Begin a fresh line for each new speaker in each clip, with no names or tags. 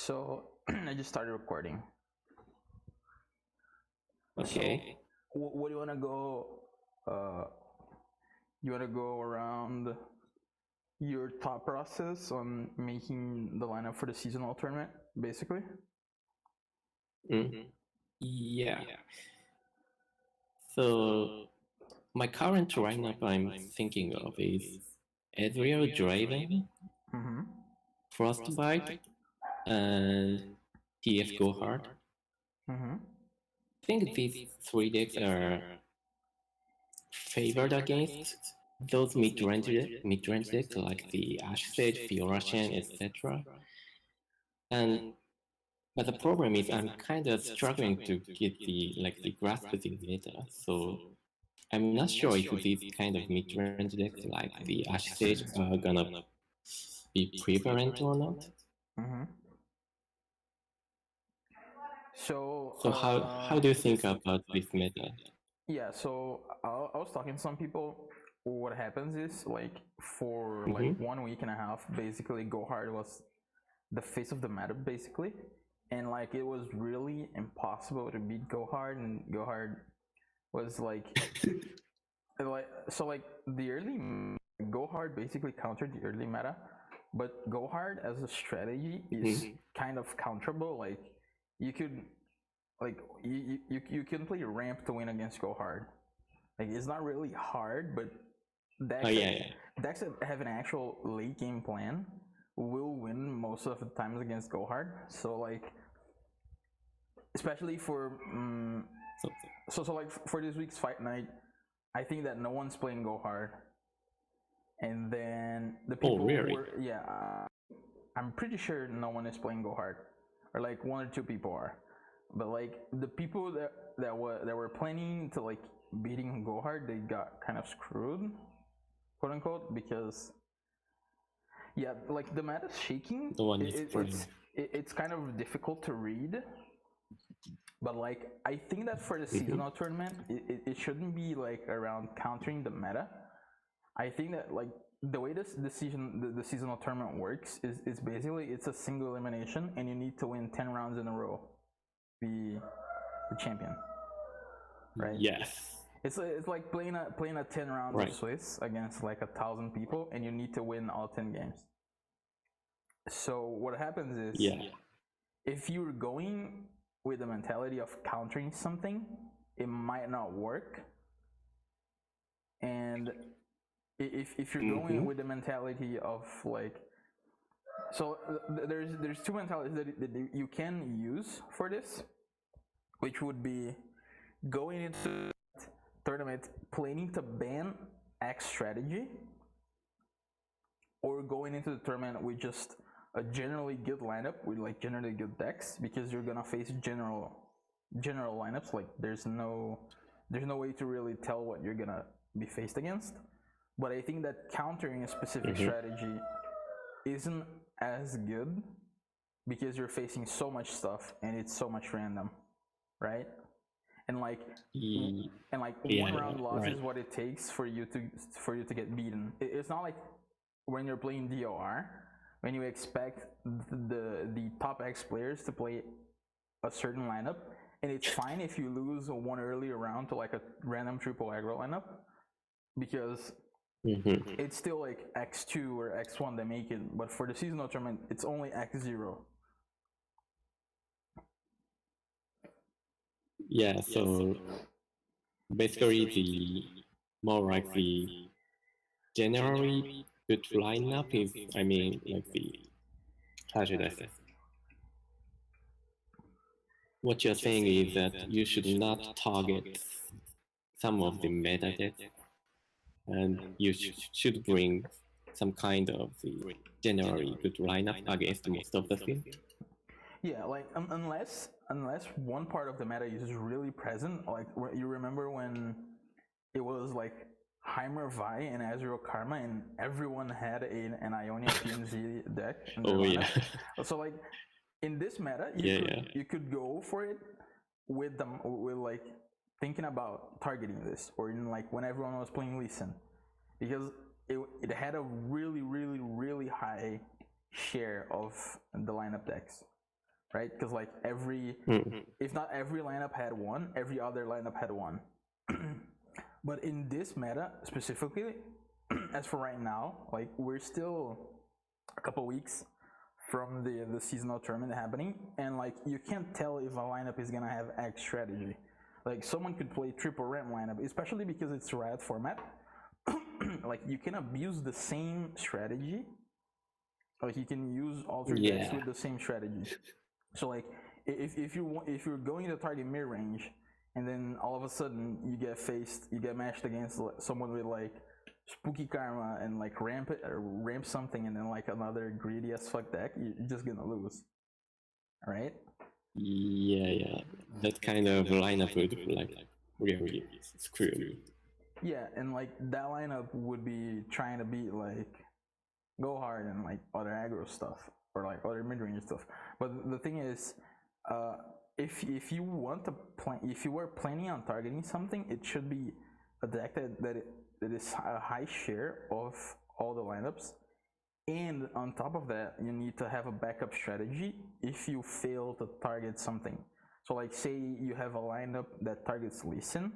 So I just started recording.
Okay.
So, what do you want to go? You want to go around your thought process on making the lineup for the seasonal tournament, basically?
Yeah. So my current lineup I'm thinking of is Ezreal Draven,
Mm-hmm.
Frostbite, and TF Gohard.
Mm-hmm.
I think these three decks are favored against those mid-range decks like the Ash Sage, Fiora Shen, etc. And but the problem is I'm kind of struggling to get the grasp of the meta. So I'm not sure if these kind of mid-range decks like the Ash Sage are gonna be prevalent or not.
Mm-hmm.
So how do you think about this meta?
Yeah, so I was talking to some people. What happens is, like, for like
Mm-hmm.
1 week and a half, basically Go Hard was the face of the meta, basically, and like it was really impossible to beat Go Hard, and Go Hard was like like the early Go Hard basically countered the early meta, but Go Hard as a strategy is kind of counterable. Like you could you can play ramp to win against Go Hard. Like it's not really hard, but decks decks that have an actual late game plan will win most of the times against Go Hard. So like, especially for so like for this week's fight night, I think that no one's playing Go Hard, and then the people
really?
I'm pretty sure no one is playing Go Hard, or like one or two people are, but like the people that were planning to like beating Go Hard, they got kind of screwed, quote unquote, because like the meta's shaking.
The one is playing.
It's kind of difficult to read, but like I think that for the seasonal tournament, it shouldn't be like around countering the meta. I think that like the way the seasonal tournament works is basically it's a single elimination, and you need to win 10 rounds in a row, be the champion, right?
Yes.
It's like playing a 10 rounds of Swiss against like 1,000 people, and you need to win all 10 games. So what happens is, if you're going with the mentality of countering something, it might not work. And if you're going with the mentality of like, so there's two mentalities that you can use for this, which would be going into tournament planning to ban X strategy, or going into the tournament with just a generally good lineup with like generally good decks, because you're gonna face general lineups. Like there's no way to really tell what you're gonna be faced against. But I think that countering a specific strategy isn't as good, because you're facing so much stuff and it's so much random, right? And like one round loss is what it takes for you to get beaten. It's not like when you're playing DOR, when you expect the top X players to play a certain lineup, and it's fine if you lose one earlier round to like a random triple aggro lineup, because it's still like X2 or X1 that make it. But for the seasonal tournament, it's only X0.
Yeah, so basically the more like the generally good lineup is, I mean, like the, how should I say? What you're saying is that you should not target some of the meta decks, and you should bring some kind of the generally good lineup against most of the field.
Yeah, like unless one part of the meta is really present, like you remember when it was like Heimer Vi and Azrael Karma, and everyone had an Ionia PNZ deck in their lineup. So like in this meta, you could go for it with like thinking about targeting this, or in like when everyone was playing Lee Sin, because it had a really high share of the lineup decks. right? Because like if not every lineup had one, every other lineup had one. But in this meta specifically, as for right now, like we're still a couple weeks from the seasonal tournament happening, and like you can't tell if a lineup is gonna have X strategy. Like someone could play triple ramp lineup, especially because it's Riot format. Like you can abuse the same strategy. Like you can use alter decks with the same strategy. So like if you're going to target mid range, and then all of a sudden you get matched against someone with like spooky karma and like ramp something, and then like another greedy as fuck deck, you're just gonna lose, right?
Yeah. That kind of lineup would like really screw you.
Yeah, and like that lineup would be trying to beat like go hard and like other aggro stuff or like other mid range stuff. But the thing is, if you want to if you were planning on targeting something, it should be a deck that is a high share of all the lineups. And on top of that, you need to have a backup strategy if you fail to target something. So like say you have a lineup that targets Lee Sin.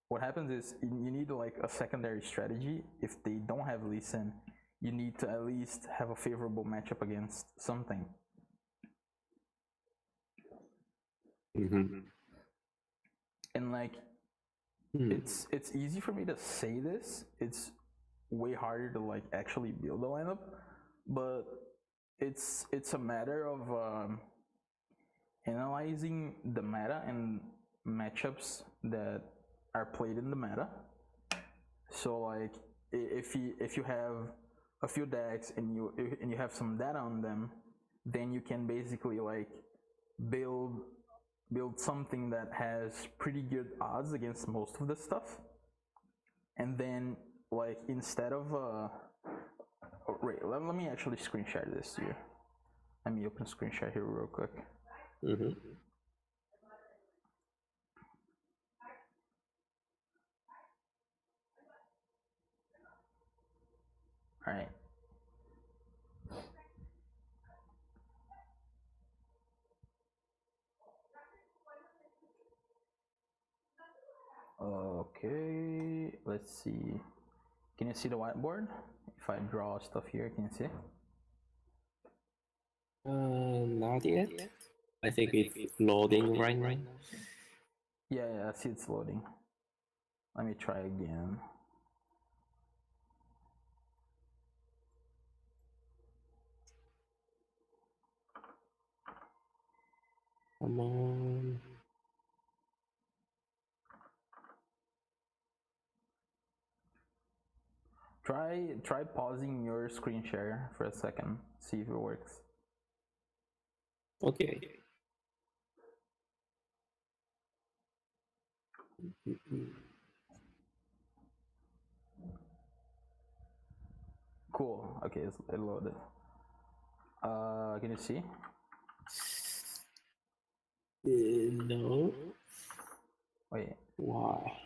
What happens is you need like a secondary strategy. If they don't have Lee Sin, you need to at least have a favorable matchup against something. And like it's easy for me to say this. It's way harder to like actually build a lineup, but it's a matter of analyzing the meta and matchups that are played in the meta. So like if you have a few decks and you have some data on them, then you can basically like build something that has pretty good odds against most of the stuff. And then like instead of wait, let me actually screen share this to you. Let me open screen share here real quick. All right. Okay, let's see. Can you see the whiteboard? If I draw stuff here, can you see?
Not yet. I think it's loading right now.
Yeah, I see it's loading. Let me try again.
Come on.
Try pausing your screen share for a second. See if it works.
Okay.
Cool. Okay, it loaded. Can you see?
No.
Wait.
Why?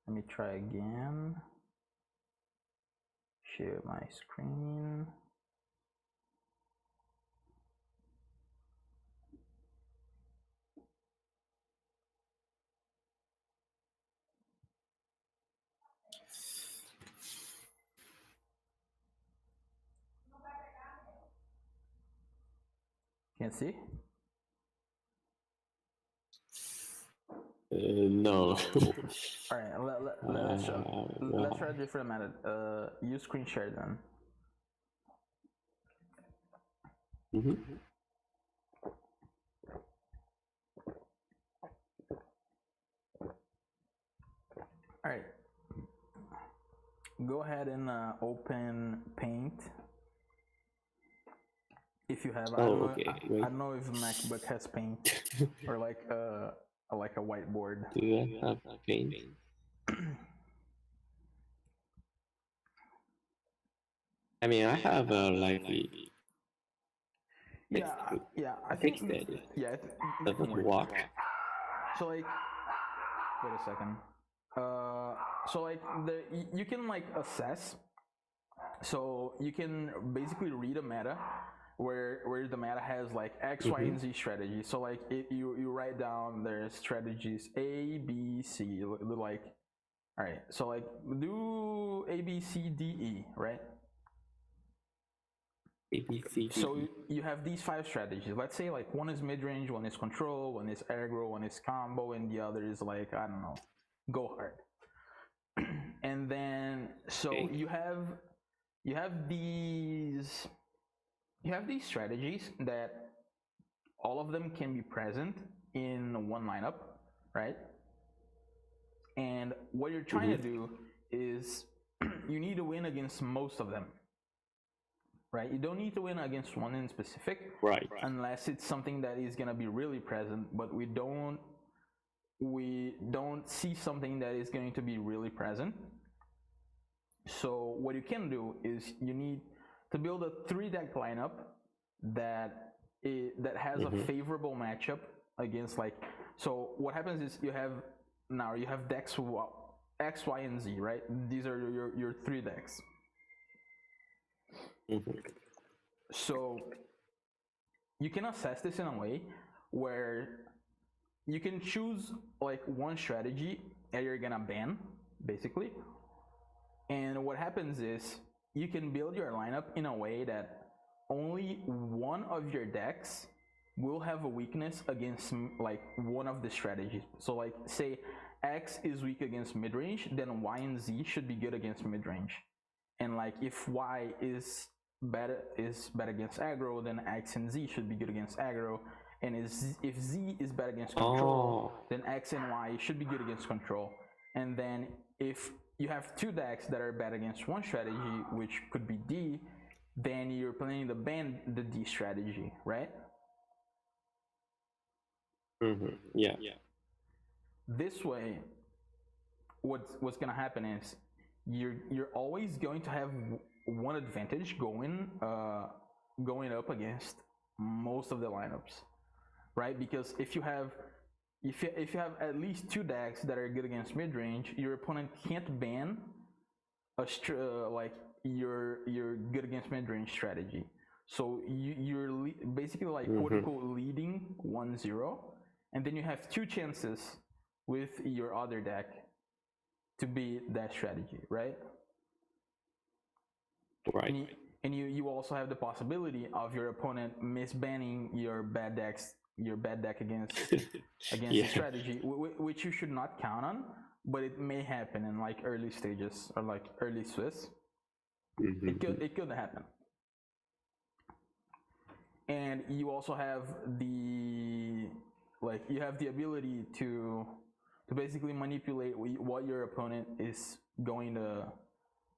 Let me try again. Share my screen. Can you see?
No.
All right, let's try a different method. Use screen share then. All right. Go ahead and open Paint. If you have, I don't know if MacBook has Paint or like a whiteboard.
Do I have Paint? I mean, I have like the.
Yeah. I
think
think
that
yeah,
doesn't work.
So like, wait a second. So like you can like assess. So you can basically read a meta where the meta has like X, Y, and Z strategies. So like you write down their strategies A, B, C. Like, all right. So like do A, B, C, D, E, right?
A, B, C, D,
So
E.
you have these 5 strategies. Let's say like one is mid range, one is control, one is aggro, one is combo, and the other is like, I don't know, go hard. And then so
Okay.
you have these strategies that all of them can be present in one lineup, right? And what you're trying to do is you need to win against most of them, right? You don't need to win against one in specific,
Right.
unless it's something that is going to be really present, but we don't see something that is going to be really present. So what you can do is you need to build a 3-deck lineup that has a favorable matchup against, like, so what happens is you have decks X, Y, and Z, right? These are your 3 decks. So you can assess this in a way where you can choose like one strategy that you're gonna ban, basically. And what happens is you can build your lineup in a way that only one of your decks will have a weakness against like one of the strategies. So like say X is weak against midrange, then Y and Z should be good against midrange. And like if Y is bad against aggro, then X and Z should be good against aggro. And if Z is bad against control, then X and Y should be good against control. And then if you have 2 decks that are bad against one strategy, which could be D, then you're planning to ban the D strategy, right?
Yeah.
This way, what's gonna happen is you're always going to have one advantage going up against most of the lineups, right? Because if you have at least 2 decks that are good against midrange, your opponent can't ban like your good against midrange strategy. So you're basically like quote unquote leading 1-0, and then you have 2 chances with your other deck to beat that strategy, right?
Right.
And you also have the possibility of your opponent misbanning your bad deck against the strategy, which you should not count on, but it may happen in like early stages or like early Swiss. It could happen. And you also have the ability to basically manipulate what your opponent is going to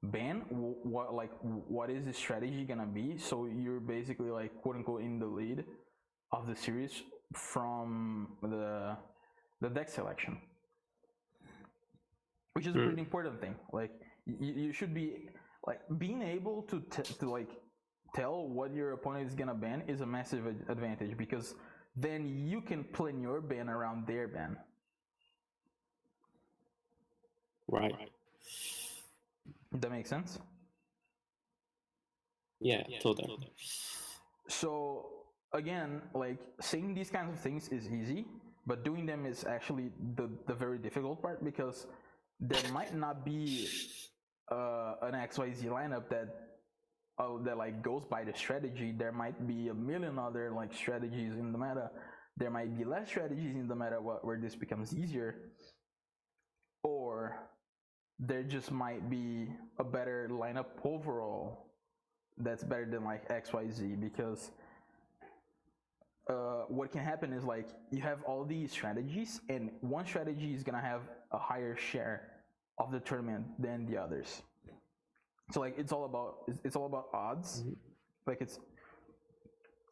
ban, what is the strategy gonna be, so you're basically like quote unquote in the lead of the series from the deck selection, which is a pretty important thing. Like you should be like being able to like tell what your opponent is gonna ban is a massive advantage, because then you can plan your ban around their ban.
Right.
That makes sense?
Yeah, totally.
So again, like saying these kinds of things is easy, but doing them is actually the very difficult part, because there might not be an XYZ lineup that like goes by the strategy. There might be a million other like strategies in the meta. There might be less strategies in the meta where this becomes easier, or there just might be a better lineup overall that's better than like XYZ, because what can happen is like you have all these strategies, and one strategy is gonna have a higher share of the tournament than the others. So like it's all about odds. Like it's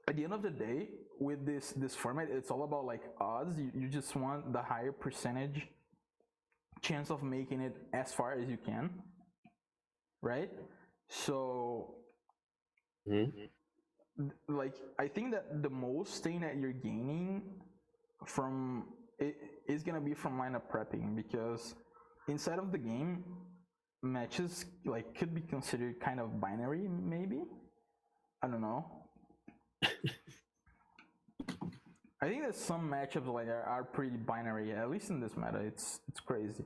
at the end of the day with this format, it's all about like odds. You just want the higher percentage chance of making it as far as you can, right? So like I think that the most thing that you're gaining from it is gonna be from lineup prepping, because inside of the game, matches like could be considered kind of binary, maybe. I don't know. I think that some matchups like are pretty binary, at least in this meta. It's crazy.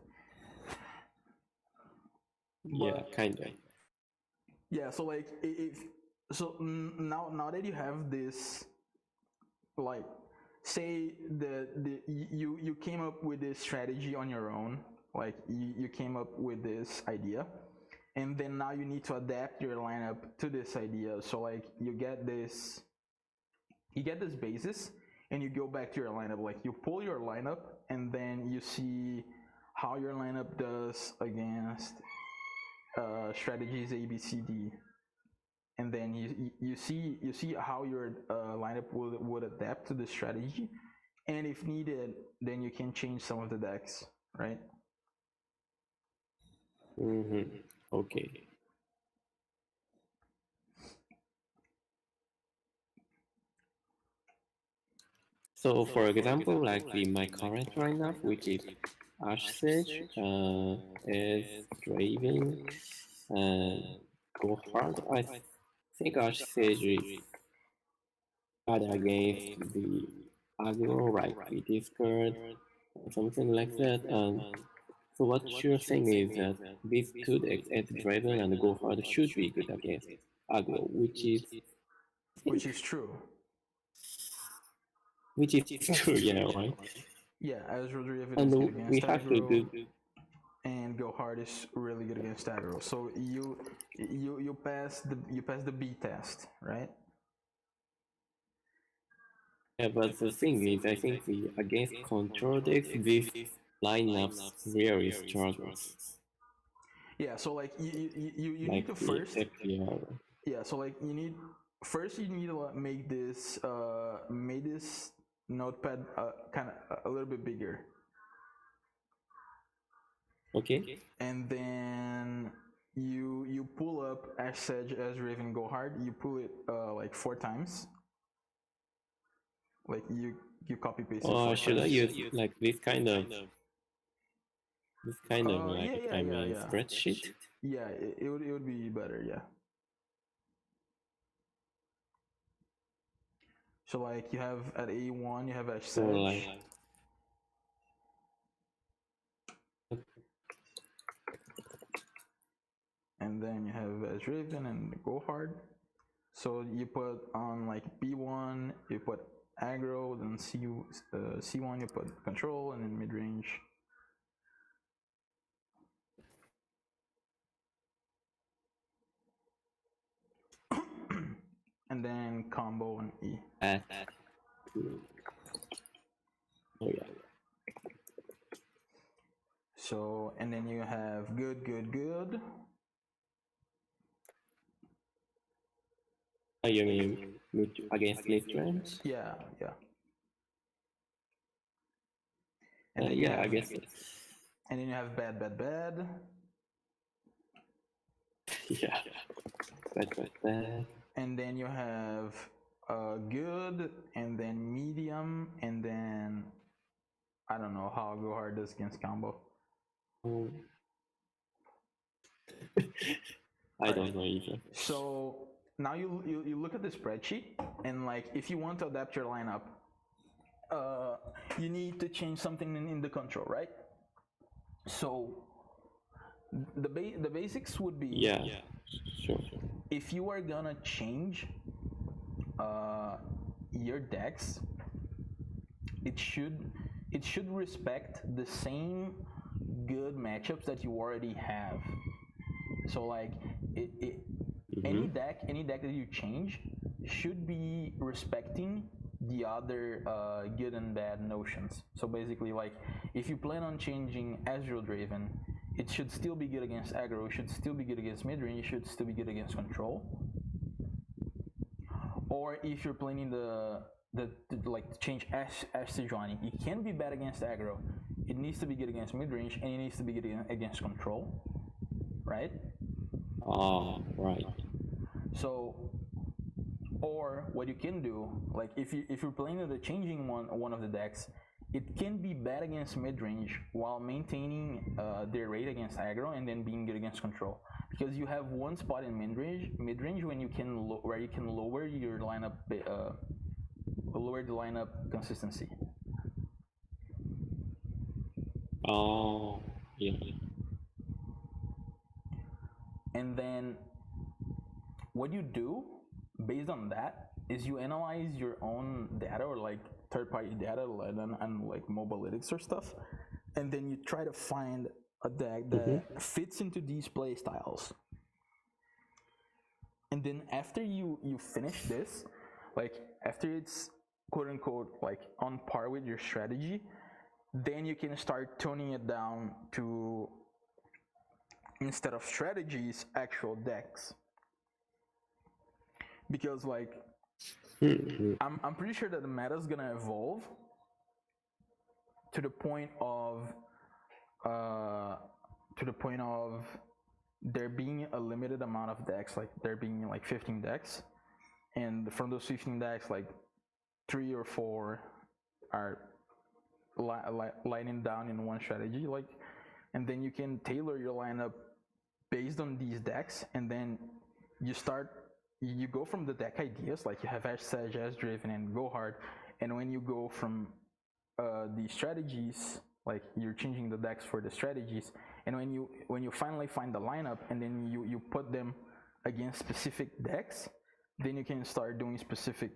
Yeah, kind of.
Yeah, so like now that you have this, like, say you came up with this strategy on your own, like you came up with this idea, and then now you need to adapt your lineup to this idea. So like you get this basis, and you go back to your lineup. Like you pull your lineup, and then you see how your lineup does against strategies A, B, C, D, and then you see how your lineup would adapt to the strategy, and if needed, then you can change some of the decks, right?
Okay. So, for example, like my current lineup, which is Ash Sage, is Draven, and Go Hard. I think Ash Sage is bad against the aggro, like the Discord, or something like that. And so, what you're saying is that these two decks, as Draven and Go Hard, should be good against aggro, which is
True.
Which is true, yeah, right?
Yeah, Ezreal Draven
And
is good against
we have to
aggro,
do.
and Go Hard is really good against aggro. So you pass the B test, right?
Yeah, but the thing is, I think the against control decks, this lineups really struggles.
Yeah, so like you
Like
need to
the
first.
FPR.
Yeah, so like you need to make this notepad kind of a little bit bigger.
Okay.
And then you pull up Ash Sedge as Raven Go Hard. You pull it like 4 times. Like you copy paste it 4
Or
times.
should I use like this kind of like
yeah.
spreadsheet?
Yeah, it would be better, yeah. So like you have at A1 you have Ash Sedge.
So like.
And then you have as Raven and Go Hard. So you put on like B1, you put aggro, then C1 you put control, and then mid range. And then combo and E.
Oh yeah.
So and then you have good.
You mean against mid-range?
Yeah.
Yeah, I guess.
And then you have bad.
Yeah. Bad.
And then you have good, and then medium, and then I don't know how Go Hard does against combo.
I don't know either.
So now you look at the spreadsheet, and like if you want to adapt your lineup, you need to change something in the control, right? So the basics would be,
yeah, sure.
If you are gonna change your decks, it should respect the same good matchups that you already have. So like any deck that you change should be respecting the other good and bad notions. So basically, like if you plan on changing Ezreal Draven, it should still be good against aggro, it should still be good against midrange, it should still be good against control. Or if you're planning to change Ash Sejuani, it can be bad against aggro, it needs to be good against midrange, and it needs to be good against control, right?
Oh, right.
So, or what you can do, like if you're planning on changing one of the decks, it can be bad against mid-range while maintaining their rate against aggro and then being good against control. Because you have one spot in mid-range when you can where you can lower your lineup, lower the lineup consistency.
Oh, yeah.
And then what you do based on that is you analyze your own data or like third-party data and like mobilytics or stuff, and then you try to find a deck that fits into these play styles. And then after you finish this, like after it's quote unquote like on par with your strategy, then you can start toning it down to, instead of strategies, actual decks. Because like I'm pretty sure that the meta is gonna evolve to the point of there being a limited amount of decks, like there being like 15 decks, and from those 15 decks, like 3 or 4 are lining down in one strategy, like, and then you can tailor your lineup based on these decks, and then you go from the deck ideas, like you have Ash Sedge, Ash Driven, and Go Hard, and when you go from the strategies, like you're changing the decks for the strategies, and when you finally find the lineup and then you put them against specific decks, then you can start doing specific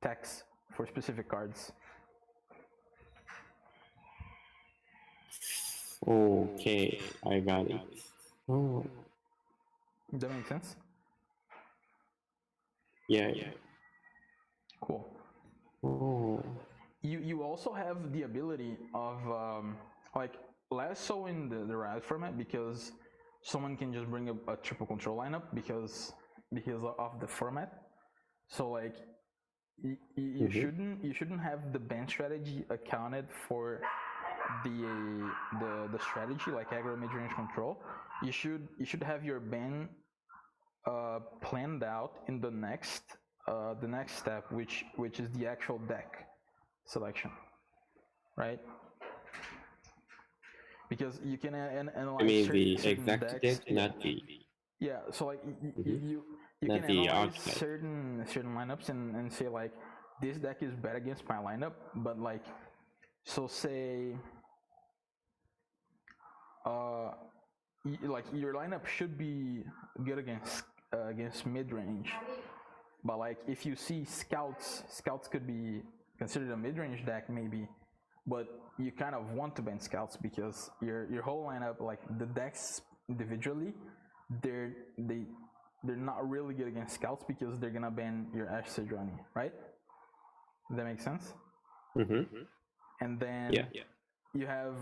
techs for specific cards.
Okay, I got it. Oh.
Does that make sense?
Yeah.
Cool.
Oh.
You also have the ability of like less so in the Riot format, because someone can just bring a triple control lineup because of the format. So like you shouldn't have the ban strategy accounted for the strategy, like aggro mid-range control. You should have your ban planned out in the next step, which is the actual deck selection, right? Because you can analyze
I mean
certain
the exact
decks,
deck, not the
so like you
not
can
the
analyze
archetype.
certain lineups and say like this deck is bad against my lineup, but like, so say like your lineup should be good against mid-range, but like if you see scouts could be considered a mid-range deck maybe, but you kind of want to ban scouts because your whole lineup, like the decks individually, they're not really good against scouts because they're gonna ban your Ash Sejuani, right? Does that make sense? And then you have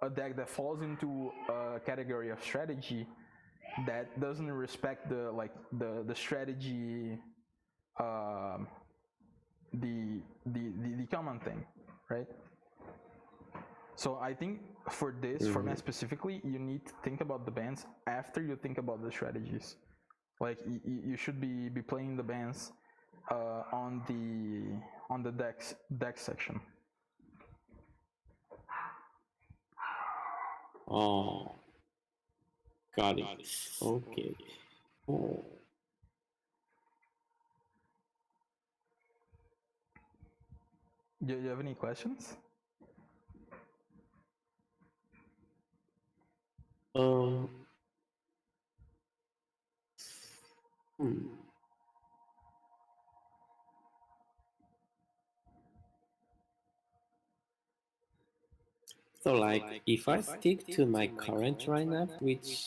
a deck that falls into a category of strategy that doesn't respect the strategy, the common thing, right? So I think for this format specifically, you need to think about the bans after you think about the strategies. Like you should be playing the bans on the deck section.
Oh, got it. Okay. Oh.
Do you have any questions?
So like if I stick to my current lineup, which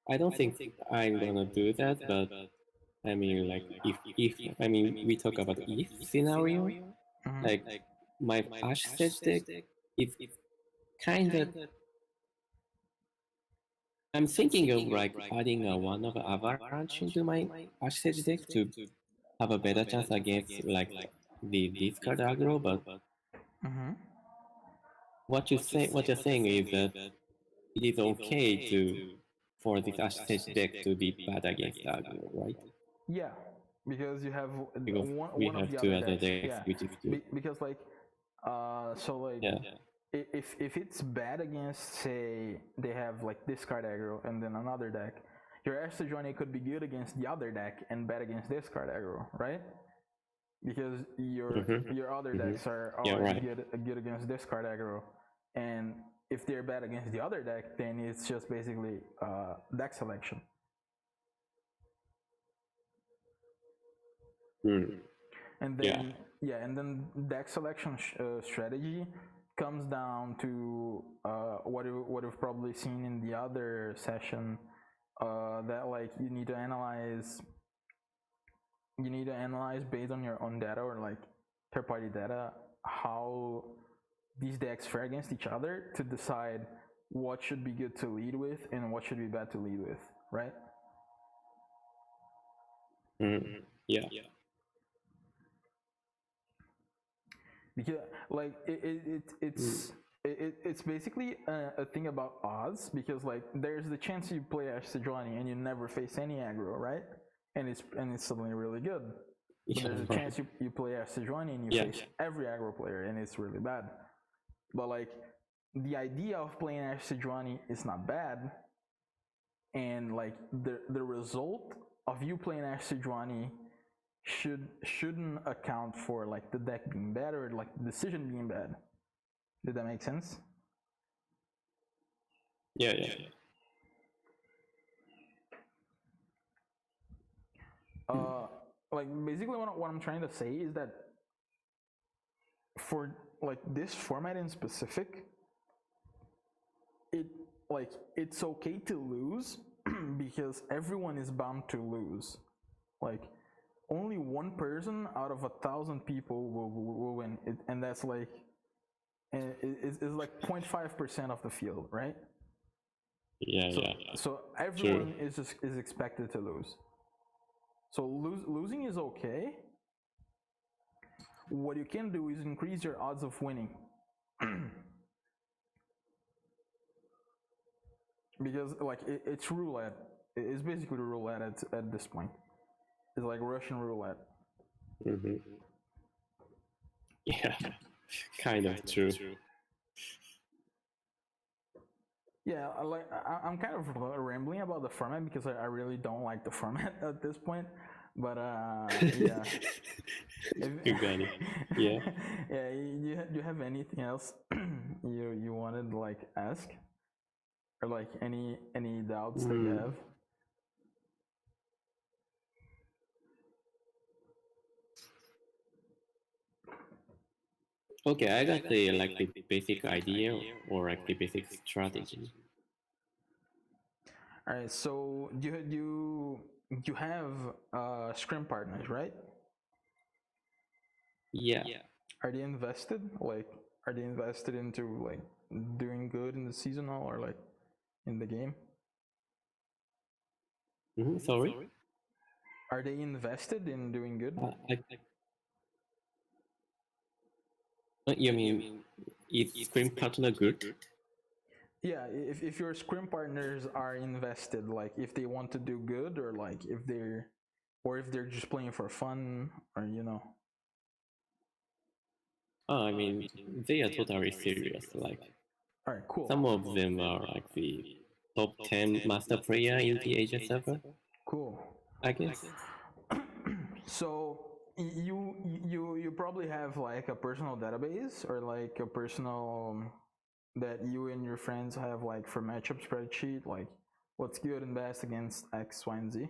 I don't think I'm gonna do that, but I mean like if I mean we talk about if scenario, like my Ash Sedge deck is kind of, I'm thinking of like adding a one of Avalanche into my Ash Sedge deck to have a better chance against like the discard aggro, but what you're saying is that it is okay for this Ash Sedge deck to be bad against aggro, right?
Yeah, because you have
Because we
one of
have
the
two
other
other
decks.
decks,
Yeah,
which is good.
because like So like
Yeah.
if it's bad against, say they have like discard aggro and then another deck, your Sejuani could be good against the other deck and bad against discard aggro, right? Because your other decks are
Yeah,
already
right.
good against discard aggro, and if they're bad against the other deck, then it's just basically deck selection. And then and then deck selection strategy comes down to what we've probably seen in the other session, that like you need to analyze based on your own data or like third party data how these decks fare against each other to decide what should be good to lead with and what should be bad to lead with, right?
Yeah.
Because like it's basically a thing about odds, because like there's the chance you play Sejuani and you never face any aggro, right? And it's suddenly really good. But
Yeah,
there's a chance you play Sejuani and you face every aggro player and it's really bad. But like the idea of playing Sejuani is not bad, and like the result of you playing Sejuani shouldn't account for like the deck being bad or like the decision being bad. Did that make sense?
Yeah.
Like basically what I'm trying to say is that for like this format in specific, it's okay to lose because everyone is bound to lose. Like only one person out of 1,000 people will win it, and that's like it's like 0.5% of the field, right?
Yeah.
So everyone is expected to lose. So losing is okay. What you can do is increase your odds of winning. Because like it's roulette. It's basically roulette at this point. It's like Russian roulette.
Yeah. Kind of true.
Yeah, I'm kind of rambling about the format because I really don't like the format at this point. But yeah.
You got it. Yeah.
Yeah. You have anything else you wanted to like ask, or like any doubts that you have?
Okay, I got the like the basic idea or like the basic strategy.
All right. So you have scrim partners, right?
Yeah.
Are they invested? Like, are they invested into like doing good in the seasonal or like in the game?
Sorry.
Are they invested in doing good?
You mean is screen partner good?
Yeah, if your scrim partners are invested, like if they want to do good, or like if they're just playing for fun, or you know.
Oh, I mean, they are totally serious. Like,
all right, cool.
Some of them are like the top 10 master player in the Asia server.
Cool.
I guess.
So you probably have like a personal database, or like a personal that you and your friends have like for matchup spreadsheet, like what's good and best against X, Y, and Z.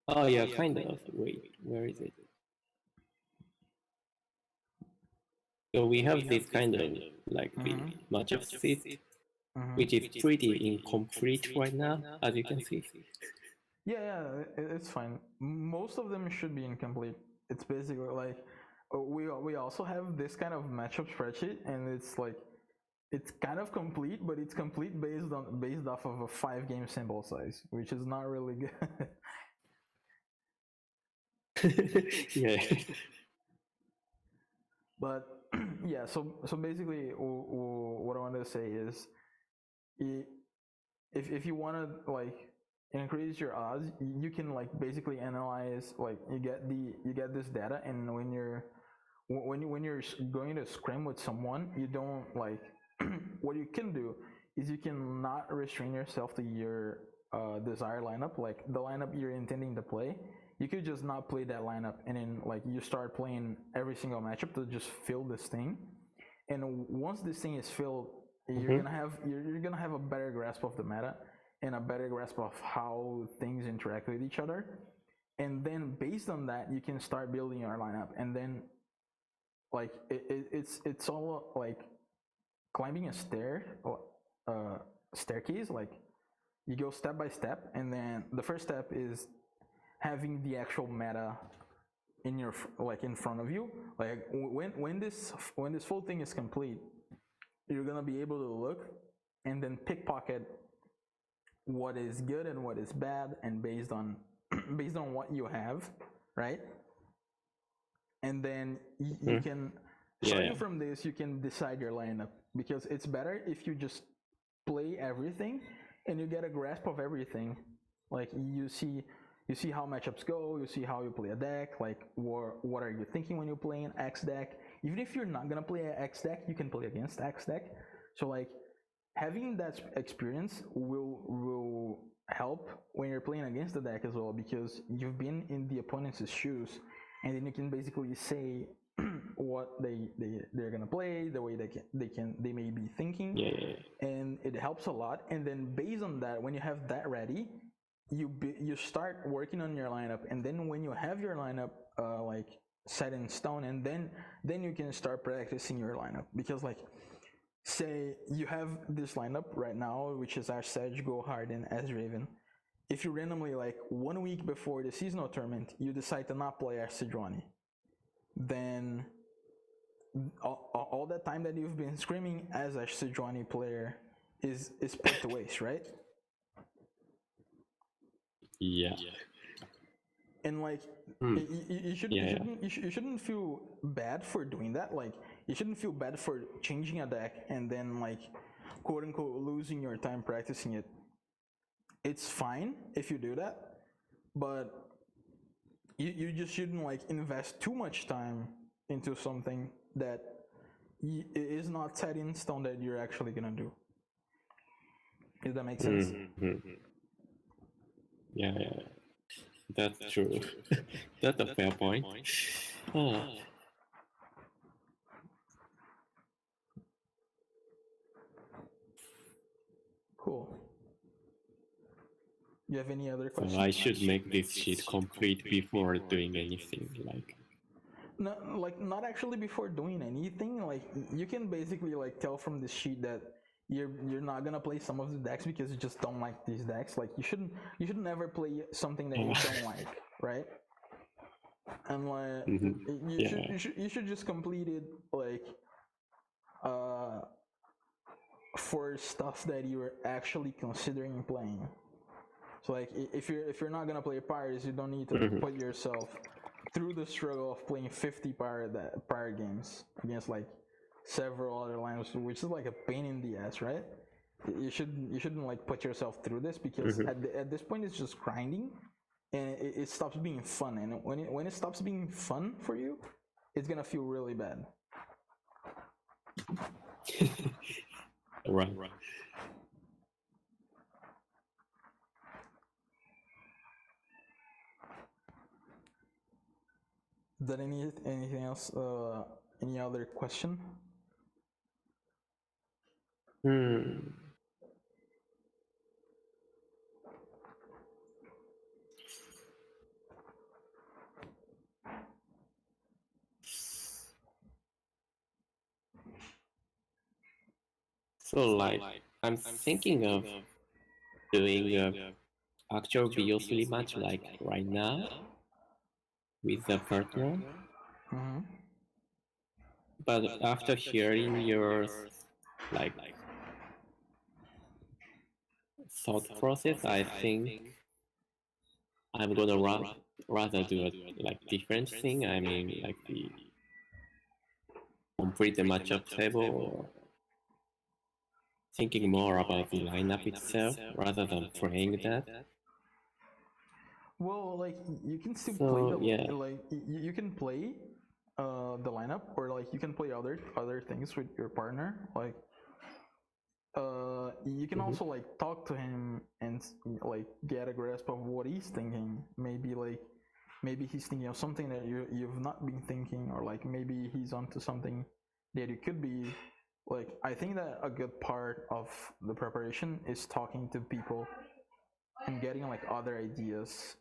Oh yeah, kind of. Wait, where is it? So we have this kind of like the matchup sheet, which is pretty incomplete right now, as you can see.
Yeah, it's fine. Most of them should be incomplete. It's basically like we also have this kind of matchup spreadsheet, and it's like it's kind of complete, but it's complete based off of a 5-game sample size, which is not really good.
Yeah.
But yeah, so basically, what I wanted to say is, if you want to like increase your odds, you can like basically analyze, like you get this data, and when you're going to scrim with someone, you don't like what you can do is you can not restrain yourself to your desired lineup, like the lineup you're intending to play. You could just not play that lineup, and then like you start playing every single matchup to just fill this thing. And once this thing is filled, you're gonna have a better grasp of the meta and a better grasp of how things interact with each other. And then based on that, you can start building your lineup. And then like it's all like climbing a staircase. Like you go step by step, and then the first step is having the actual meta in your in front of you. Like when this full thing is complete, you're gonna be able to look and then pickpocket what is good and what is bad, and based on what you have, right? And then you can starting from this, you can decide your lineup, because it's better if you just play everything and you get a grasp of everything. Like you see how matchups go, you see how you play a deck, like what are you thinking when you're playing X deck. Even if you're not gonna play an X deck, you can play against X deck. So like having that experience will help when you're playing against the deck as well, because you've been in the opponent's shoes, and then you can basically say what they're gonna play, the way they may be thinking, and it helps a lot. And then based on that, when you have that ready, you start working on your lineup, and then when you have your lineup like set in stone, and then you can start practicing your lineup. Because like say you have this lineup right now, which is Ash Sedge, Go Hard, and Raven. If you randomly, like 1 week before the seasonal tournament, you decide to not play Ash Sejuani, then all that time that you've been screaming as Ash Sejuani player is put to waste, right?
Yeah.
And like you shouldn't feel bad for doing that. Like you shouldn't feel bad for changing a deck and then like quote unquote losing your time practicing it. It's fine if you do that, but you just shouldn't like invest too much time into something that is not set in stone that you're actually gonna do. Does that make sense?
Yeah. That's true. That's a fair point.
Cool. You have any other questions?
So I should make this sheet complete before doing anything, like.
No, like not actually before doing anything. Like you can basically like tell from this sheet that you're not gonna play some of the decks because you just don't like these decks. Like you should never play something that you don't like, right? And like you should just complete it like for stuff that you're actually considering playing. So like if you're not gonna play Pirates, you don't need to put yourself through the struggle of playing 50 pirate games against like several other lineups, which is like a pain in the ass, right? You shouldn't like put yourself through this, because at this point it's just grinding, and it stops being fun. And when it stops being fun for you, it's gonna feel really bad.
Right.
Is there anything else? Any other question?
So like I'm thinking of doing a actual BO3 match like right now with a partner. But after hearing your like thought process, I think I'm gonna rather do a like different thing. I mean, like the complete the matchup table, or thinking more about the lineup itself rather than playing that.
Well, like you can still play like you can play, the lineup, or like you can play other things with your partner. Like you can also like talk to him and like get a grasp of what he's thinking. Maybe he's thinking of something that you've not been thinking, or like maybe he's onto something that you could be. Like I think that a good part of the preparation is talking to people and getting like other ideas.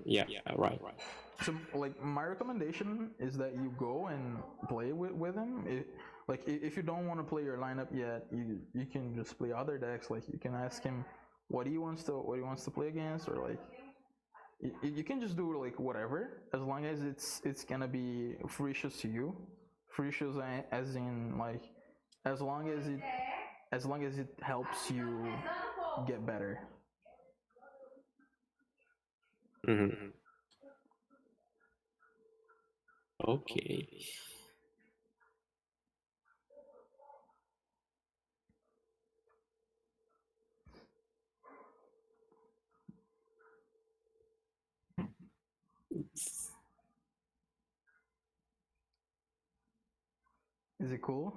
Yeah, right.
So like my recommendation is that you go and play with him. Like if you don't want to play your lineup yet, you can just play other decks. Like you can ask him what he wants to play against, or like you can just do like whatever, as long as it's gonna be fricious to you. Fricious as in like as long as it helps you get better.
Okay.
Is it cool?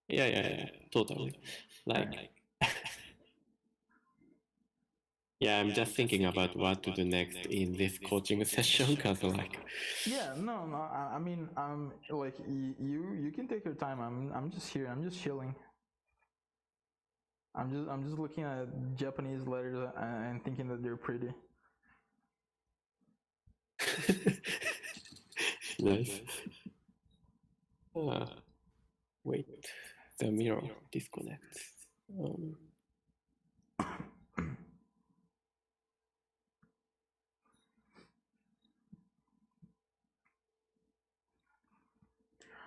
Yeah, totally. Like, yeah, I'm just thinking about what to do next in this coaching session, cause like.
Yeah, no. I mean, like you can take your time. I'm just here. I'm just chilling. I'm just looking at Japanese letters and thinking that they're pretty.
Nice. Wait, the mirror disconnects.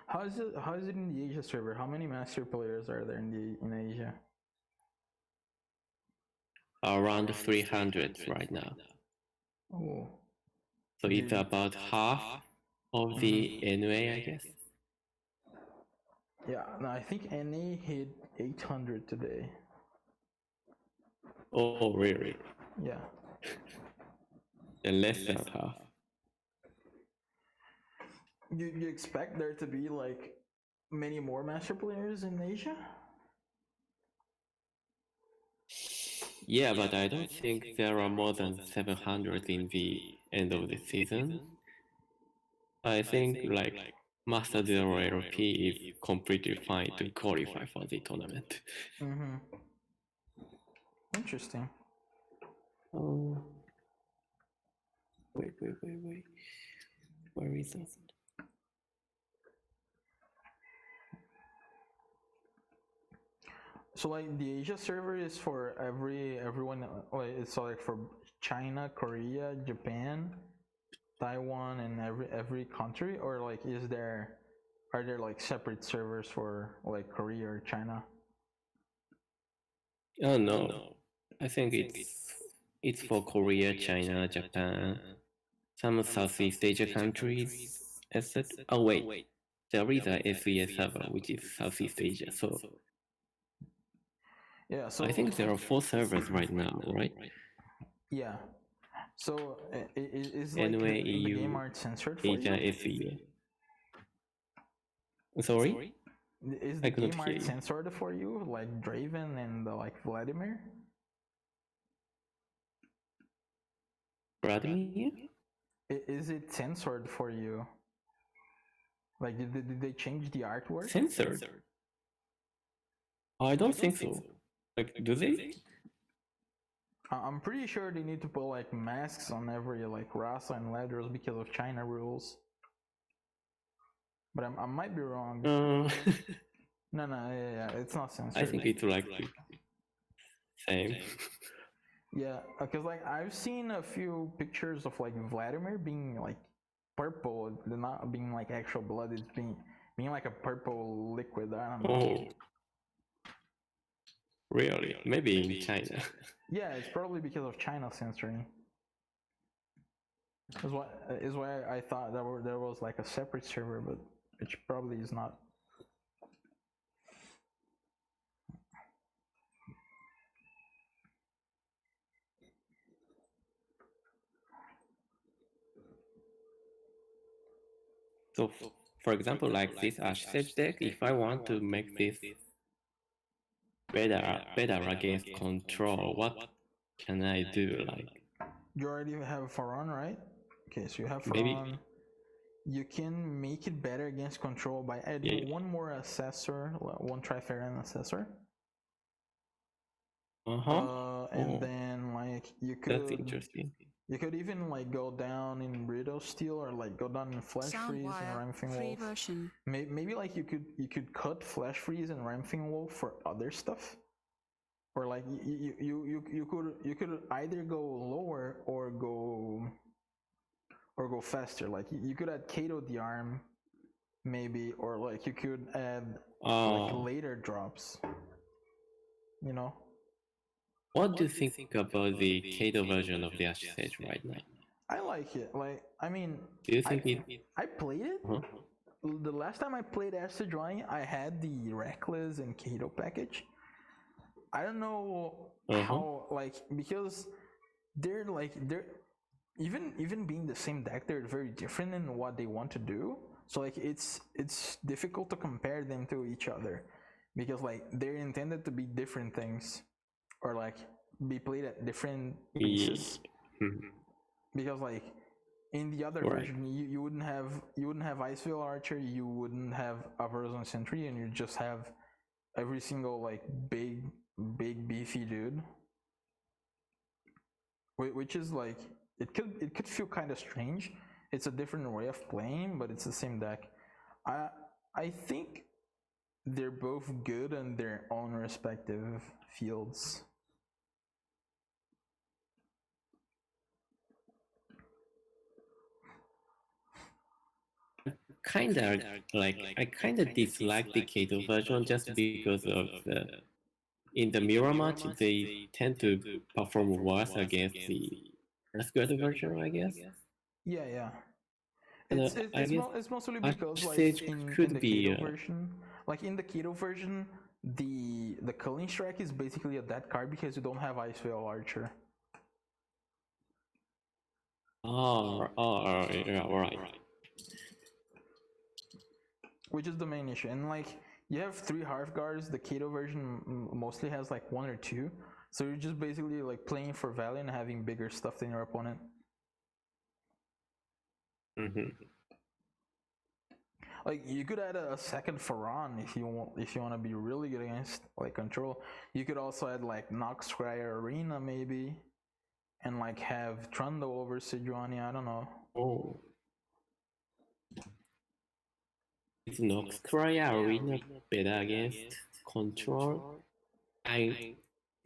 How is it in the Asia server? How many master players are there in Asia?
Around 300 right now.
Oh.
So it's about half of the NA, I guess.
Yeah, no, I think NA hit 800 today.
Oh, really?
Yeah.
And less than half.
You expect there to be like many more master players in Asia?
Yeah, but I don't think there are more than 700 in the end of the season. I think like Master Zero LP is completely fine to qualify for the tournament.
Interesting.
Wait. Where is it?
So like the Asia server is for everyone. Like it's like for China, Korea, Japan, Taiwan, and every country, or like are there like separate servers for like Korea or China?
Oh no, I think it's for Korea, China, Japan, some Southeast Asia countries, etc. Oh wait, there is a SES server which is Southeast Asia. So
yeah, so
I think there are 4 servers right now, right?
Yeah. So is like
NA,
the
EU,
game art censored for
Asia,
you?
SEA. Sorry?
Is
I
the
couldn't
game
hear
art
you.
censored for you, like Draven and like Vladimir?
Vladimir?
Is it censored for you? Like did they change the artwork?
Censored? I don't think so. Like, do they?
I'm pretty sure they need to put like masks on every like Rasa and Ladros because of China rules. But I might be wrong. No, yeah, it's not censored.
I think it's like same.
Yeah, because like I've seen a few pictures of like Vladimir being like purple, not being like actual blood. It's being like a purple liquid. I don't know.
Oh, really? Maybe in China.
Yeah, it's probably because of China censoring. Is why I thought there was like a separate server, but which probably is not.
So, for example, like this Ash Sage deck, if I want to make this better against control, what can I do? Like
You already have Faron, right? Okay, so you have Faron.
maybe
You can make it better against control by adding one more assessor, one Triferan assessor. And then like you could.
That's interesting.
You could even like go down in Riddle Steel or like go down in Flash Freeze and Ramfing Wolf.
Version.
Maybe like you could cut Flash Freeze and Ramfing Wolf for other stuff, or like you could either go lower or go faster. Like you could add Kato the Arm, maybe, or like you could add like later drops. You know.
What do you think about the Kato version of the Ash Sage right now?
I like it. Like, I mean,
do you think
I played it. The last time I played Acid Drawing, I had the Reckless and Kato package. I don't know how, like, because they're even being the same deck, they're very different in what they want to do. So like, it's difficult to compare them to each other because like they're intended to be different things, or like be played at different paces. Because like in the other version, you wouldn't have Iceveil Archer, you wouldn't have Averzon Sentry, and you just have every single like big beefy dude, which is like it could feel kind of strange. It's a different way of playing, but it's the same deck. I think they're both good in their own respective fields.
I kind of dislike the Kato version just because of in the mirror match they tend to perform worse against the Earthguard version, I guess.
Yeah. It's mostly because like in the Kato version, like in the Kato version, the Culling Strike is basically a dead card because you don't have Iceveil Archer.
Yeah, right.
Which is the main issue, and like you have 3 Hearthguards. The Kato version mostly has like 1 or 2, so you're just basically like playing for value and having bigger stuff than your opponent. Like you could add a second Faron if you want to be really good against like control. You could also add like Noxcry Arena maybe, and like have Trundle over Sejuani. I don't know.
Is Noxcry Arena better against control? I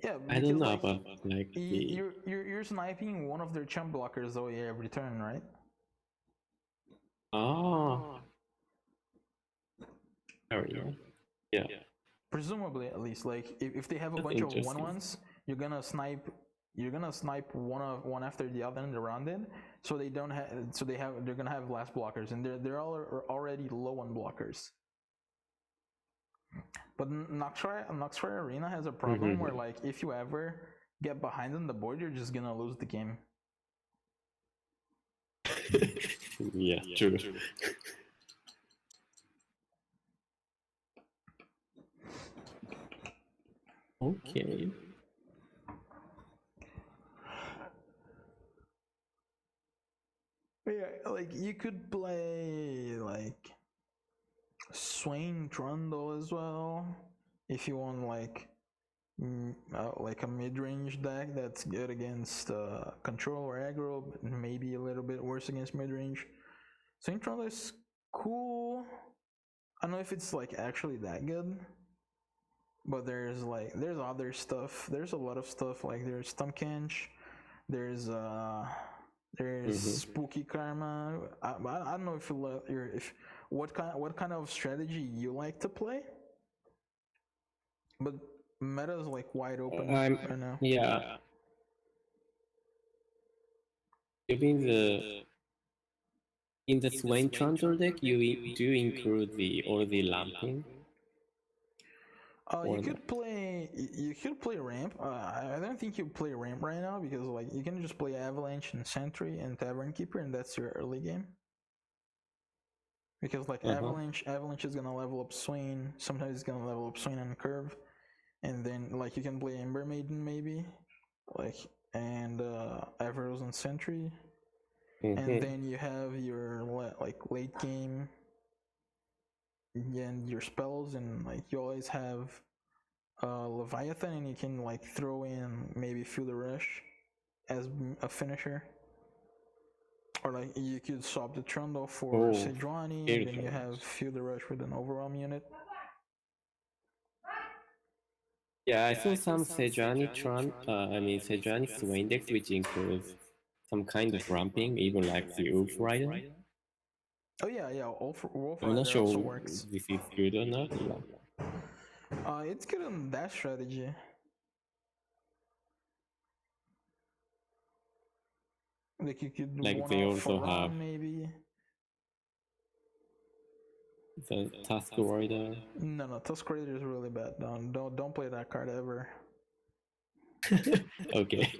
don't know about like
you're sniping one of their champ blockers though every turn, right?
Arena. Yeah.
Presumably, at least. Like if they have a bunch of 1/1s, you're gonna snipe one after the other and around it. So they're gonna have less blockers, and they're all already low on blockers. But Noxcry Arena has a problem where like if you ever get behind on the board, you're just gonna lose the game.
Yeah, true. Okay.
Yeah, like you could play like Swain Trundle as well if you want like a mid-range deck that's good against control or aggro, but maybe a little bit worse against mid-range. Swain Trundle is cool. I don't know if it's like actually that good, but there's other stuff. There's a lot of stuff. Like there's Stumkench, there's Spooky Karma. I don't know if what kind of strategy you like to play, but meta is like wide open right now.
Yeah. You mean in the Swain Trundle deck you do include all the lamping?
You could play ramp. I don't think you play ramp right now because like you can just play Avalanche and Sentry and Tavern Keeper, and that's your early game. because like Avalanche is gonna level up Swain. Sometimes it's gonna level up Swain and Curve, and then like you can play Ember Maiden maybe, like and Everose and Sentry, and then you have your like late game, and your spells, and like you always have Leviathan, and you can like throw in maybe Feel the Rush as a finisher. Or like you could swap the Trundle for Sejuani, and then you have Feel the Rush with an Overwhelm unit.
Yeah, I saw some Sejuani Sejuani Swain decks which includes some kind of ramping, even like the Wolf Rider.
Oh yeah, Wolf
I'm
Rider
not sure
also works.
this is good or not.
It's good on that strategy. Like you could
like they also have
maybe.
The Tusk Rider.
No, Tusk Rider is really bad. Don't play that card ever.
Okay.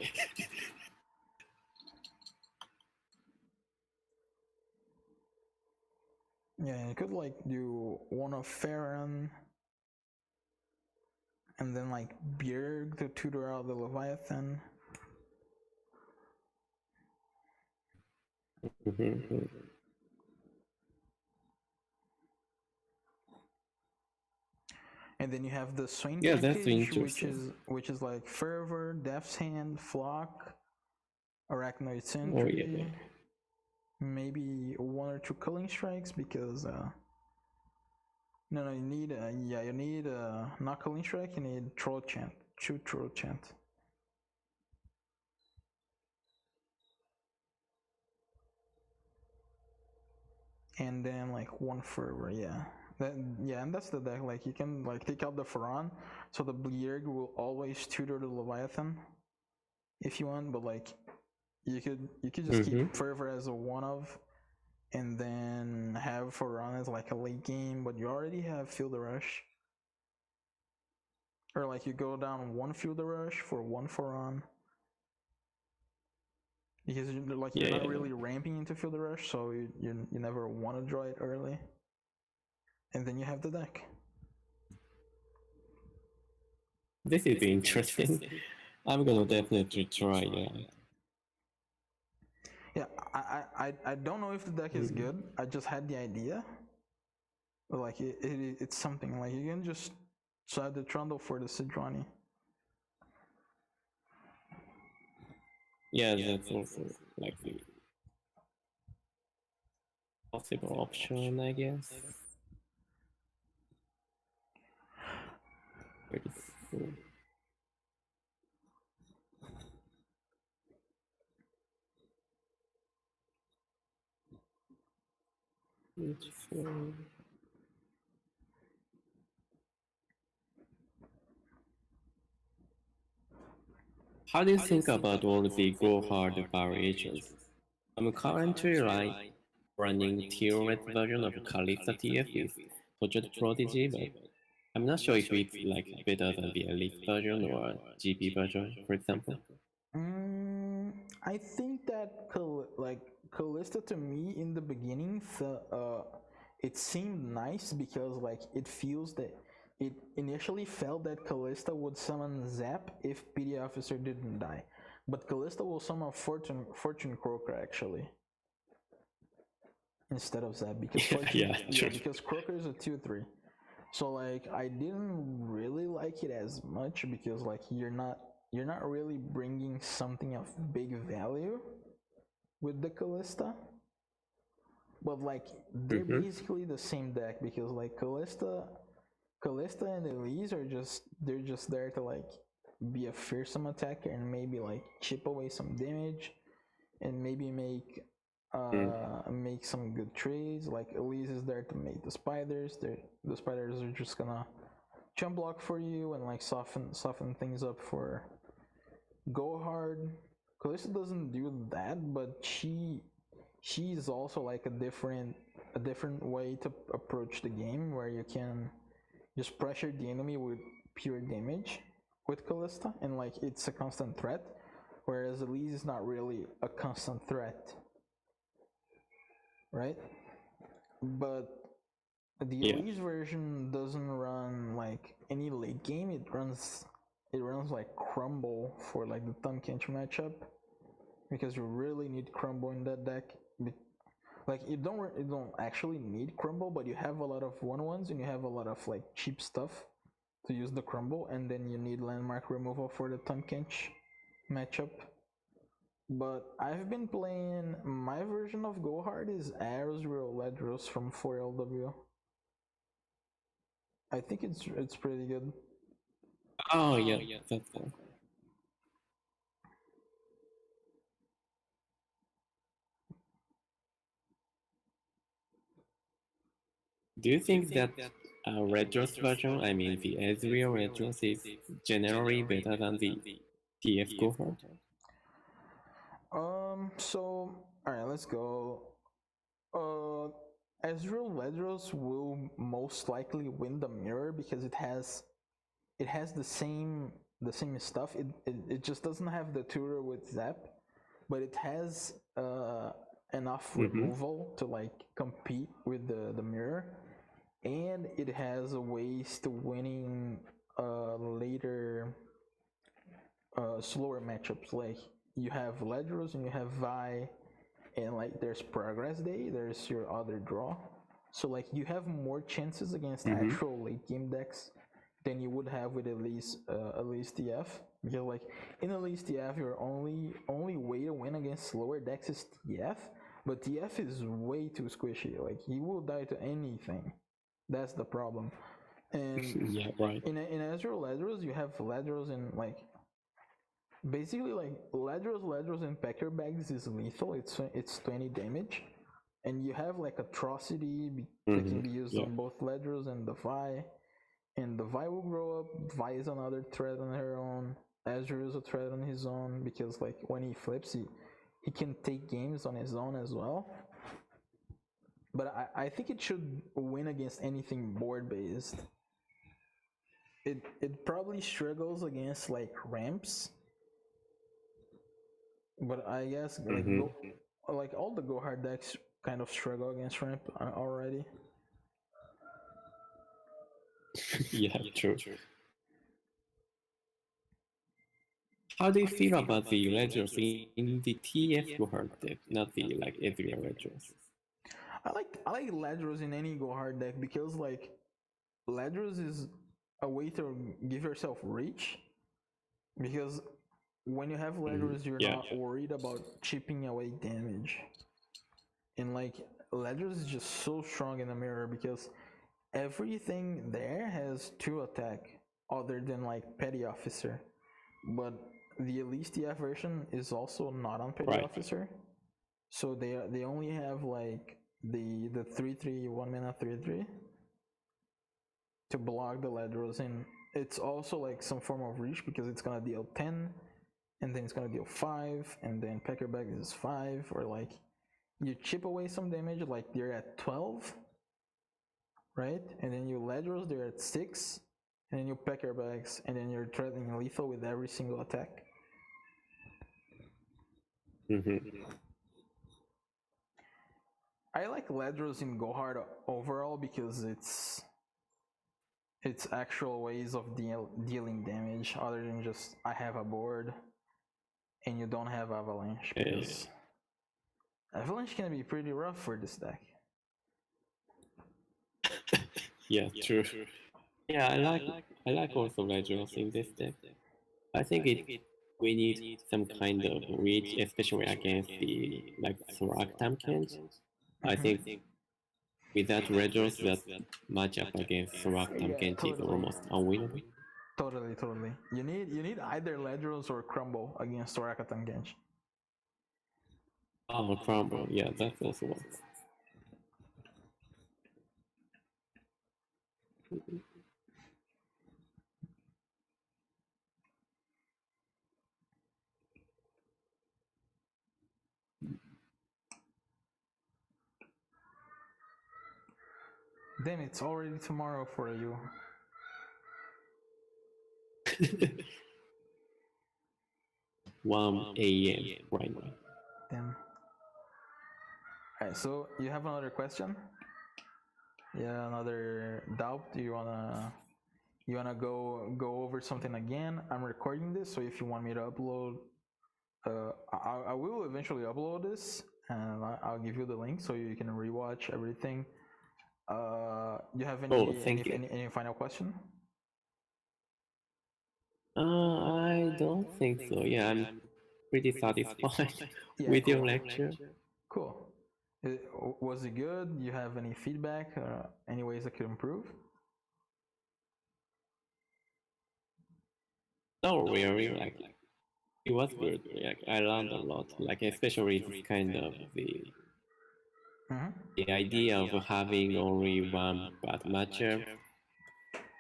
Yeah, you could like do one of Farron, and then like Bjerg to tutor out the Leviathan. And then you have the Swain package, which is like Fervor, Death's Hand, Flock, Arachnoid Sentry, maybe one or two Culling Strikes, because no, you need not Culling Strike, you need Troll Chant, shoot Troll Chant. And then like one Fervor, and that's the deck. Like you can like take out the Faran, so the Bjerg will always tutor the Leviathan if you want, but like you could just keep Fervor as a one of, and then have Faran as like a late game, but you already have Feel the Rush. Or like you go down one Feel the Rush for one Faran. Because you're not really ramping into Feel the Rush, so you never want to draw it early. And then you have the deck.
This is interesting. I'm gonna definitely try.
Yeah, I don't know if the deck is good. I just had the idea. But like it's something like you can just swap the Trundle for the Sejuani.
Yeah, that's also like the possible option, I guess. Pretty cool. How do you think about all the go hard variations? I'm currently running tier red version of Kalista TF with Tortured Prodigy, but I'm not sure if it's like better than the Elite version or GB version, for example.
I think that Callista to me in the beginning, it seemed nice because like it feels that it initially felt that Callista would summon Zap if PD Officer didn't die, but Callista will summon Fortune Croaker actually instead of Zap because because Croaker is a 2/3. So like I didn't really like it as much because like you're not really bringing something of big value with the Callista. But like they're basically the same deck because like Callista and Elise are just there to like be a fearsome attacker and maybe like chip away some damage and maybe make some good trades. Like Elise is there to make the spiders. The spiders are just gonna jump block for you and like soften things up for go hard. Callista doesn't do that, but she's also like a different way to approach the game where you can just pressure the enemy with pure damage with Callista, and like it's a constant threat, whereas Elise is not really a constant threat, right? but the
Yeah.
Elise version doesn't run like any late game. It runs like Crumble for like the Thumb Kench matchup, because you really need Crumble in that deck. Like you don't actually need Crumble, but you have a lot of 1/1s and you have a lot of like cheap stuff to use the Crumble, and then you need Landmark removal for the Thumb Kench matchup. But I've been playing, my version of Go Hard is Azrael Ledros from 4LW. I think it's pretty good.
Oh yeah, that's one. Do you think that Redros version, I mean the Ezreal Redros, is generally better than the TF cohort?
So alright, let's go. Ezreal Ledros will most likely win the mirror because it has the same stuff. It just doesn't have the tutor with Zap, but it has enough removal to like compete with the mirror, and it has ways to winning later slower matchups. Like you have Ledros and you have Vi, and like there's Progress Day, there's your other draw. So like you have more chances against actual late game decks than you would have with Elise TF. Because like in Elise TF, your only way to win against slower decks is TF, but TF is way too squishy. Like he will die to anything. That's the problem. And
yeah, right.
in Ezreal Ledros, you have Ledros and like basically like Ledros and Pecker Bags is lethal. It's 20 damage, and you have like Atrocity that can be used on both Ledros and the Vi, and the Vi will grow up. Vi is another threat on her own. Azure is a threat on his own, because like when he flips, he can take games on his own as well. But I think it should win against anything board based. It probably struggles against like ramps, but I guess like like all the Go Hard decks kind of struggle against ramp already.
Yeah, true. How do you feel about the Ledgers in the TF Gohard deck, not the like Ezreal Ledgers?
I like Ledros in any Go Hard deck, because like Ledros is a way to give yourself reach, because when you have Ledros, you're not worried about chipping away damage. And like Ledros is just so strong in the mirror, because everything there has 2 attack other than like Petty Officer. But the Elise TF version is also not on Petty Officer. So they only have like the 3/3 1-mana 3/3 to block the Ledros, and it's also like some form of reach, because it's gonna deal 10, and then it's gonna deal 5, and then Pecker Bag is 5, or like you chip away some damage, like they're at 12, right? And then you Ledros, they're at 6, and then you Pecker Bags, and then you're threatening lethal with every single attack. I like Ledros in Go Hard overall, because it's actual ways of dealing damage other than just I have a board and you don't have Avalanche, because Avalanche can be pretty rough for this deck.
Yeah, true. Yeah, I like also Ledgers in this deck. I think we need some kind of reach, especially against the like Thorak Tamkins. I think without Redros, that matchup against Thorak Tamkins is almost unwinnable.
Totally. You need either Ledros or Crumble against Sorakatan Genji.
Oh, Crumble, yeah, that also works.
Damn, it's already tomorrow for you.
1 a.m. right now.
Damn. Alright, so you have another question? Yeah, another doubt. Do you wanna go over something again? I'm recording this, so if you want me to upload, I will eventually upload this, and I'll give you the link so you can rewatch everything. You have
Thank you.
any final question?
I don't think so. Yeah, I'm pretty satisfied
Yeah,
with your
cool.
lecture.
Cool. Was it good? You have any feedback? Any ways I could improve?
No, really, like it was good. Like I learned a lot. Like especially this kind of
Mm-hmm.
the idea of having only one bad matchup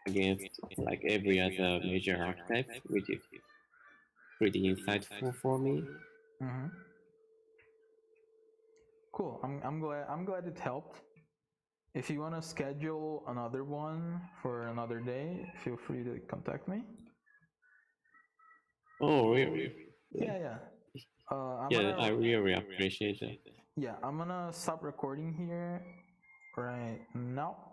against like every other major archetype, which is pretty insightful for me.
Mm-hmm. Cool. I'm glad it helped. If you want to schedule another one for another day, feel free to contact me.
Oh, really?
Yeah, yeah.
Yeah, I really appreciate that.
I'm gonna stop recording here right now.